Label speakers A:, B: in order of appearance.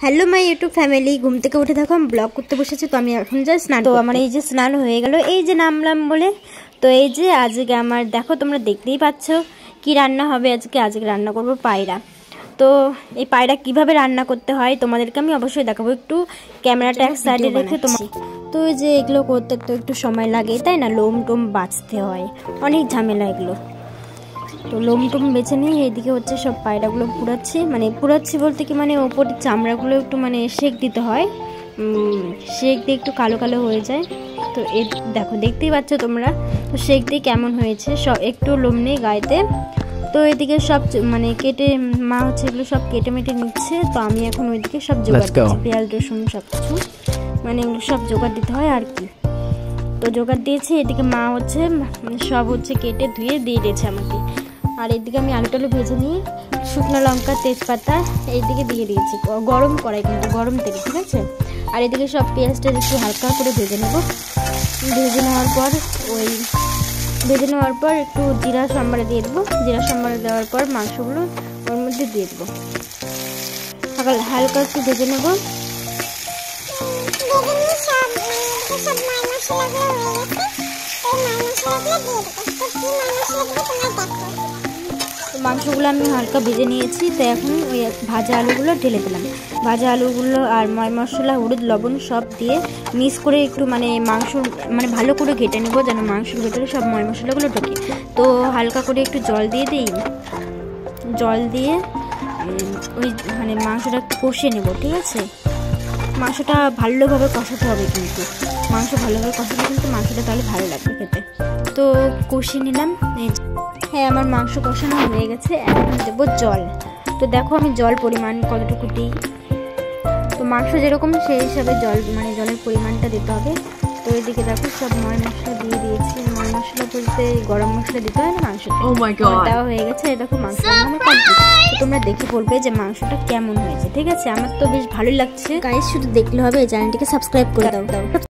A: Hello my YouTube family, ঘুম থেকে উঠে দেখো আমি ব্লগ করতে বসেছি। তো আমি এখন যা স্নান, তো আমার এই যে স্নান হয়ে গেল, এই যে নামলাম বলে। তো এই যে আজকে আমার দেখো, তোমরা দেখতেই পাচ্ছ কি রান্না হবে আজকে। আজকে রান্না করব পায়রা। তো এই পায়রা কিভাবে রান্না করতে হয় তোমাদেরকে আমি অবশ্যই দেখাবো, একটু ক্যামেরাটা এক সাইডে রেখে। তোমার তো এই যে এগুলো করতে তো একটু সময় লাগে, তাই না? লোম টোম বাঁচতে হয়, অনেক ঝামেলা এগুলো। তো লোম টোম বেছে নিয়ে এইদিকে হচ্ছে সব পায়রাগুলো পুড়াচ্ছি বলতে কি, মানে ওপরের চামড়াগুলো একটু মানে সেঁক দিতে হয়। সেঁক দিয়ে একটু কালো কালো হয়ে যায়। তো এ দেখো, দেখতেই পাচ্ছ তোমরা। তো সেঁক দিয়ে কেমন হয়েছে, সব একটু লোম নেই গায়েতে। তো এদিকে সব মানে কেটে, মা হচ্ছে এগুলো সব কেটে মেটে নিচ্ছে। তো আমি এখন ওইদিকে সব জোগাড় দিচ্ছি, পেঁয়াজ রসুন সব কিছু, মানে এগুলো সব জোগাড় দিতে হয় আর কি। তো জোগাড় দিয়েছি, এদিকে মা হচ্ছে সব হচ্ছে কেটে ধুয়ে দিয়ে দিয়েছে আমাকে। আর এদিকে আমি আলু টালু ভেজে নিয়ে শুকনো লঙ্কা তেজপাতা এইদিকে দিয়ে দিয়েছি। গরম কড়াই, কিন্তু গরম তেলে, ঠিক আছে। আর এদিকে সব পেঁয়াজটা একটু হালকা করে ভেজে নেব। ভেজে নেওয়ার পর একটু জিরা সম্বারে দিয়ে দেবো। জিরা সম্বারে দেওয়ার পর মাংসগুলো ওর মধ্যে দিয়ে দেবো, হালকা একটু ভেজে নেব। মাংসগুলো আমি হালকা ভেজে নিয়েছি। তো এখন ওই ভাজা আলুগুলো ঢেলে দিলাম। ভাজা আলুগুলো আর ময় মশলা, হলুদ, লবণ সব দিয়ে মিক্স করে একটু মানে মাংস মানে ভালো করে ঘেটে নেবো, যেন মাংসের ভেতরে সব ময় মশলাগুলো ঢোকে। তো হালকা করে একটু জল দিয়ে দিই। জল দিয়ে ওই মানে মাংসটা একটু কষিয়ে নেবো, ঠিক আছে। মাংসটা ভালোভাবে কষাতে হবে, কিন্তু মাংস ভালোভাবে কষালে কিন্তু মাংসটা তাহলে ভালো লাগবে খেতে। তো কষিয়ে নিলাম। হ্যাঁ, আমার মাংস কষানো হয়ে গেছে। এখন দেবো জল। তো দেখো আমি জল পরিমাণ কতটুকু দিই। তো মাংস যেরকম সেই হিসাবে জল, মানে জলের পরিমাণটা দিতে হবে। তো এদিকে দেখো সব ময় মশলা দিয়ে দিয়েছি। ময় মশলা বলতে গরম মশলা দিতে হয় না মাংস, দেওয়া হয়ে গেছে। দেখো মাংস তোমরা দেখে বলবে যে মাংসটা কেমন হয়েছে, ঠিক আছে। আমার তো বেশ ভালোই লাগছে গাইস, শুধু দেখলে হবে, চ্যানেলটিকে সাবস্ক্রাইব করে দাও।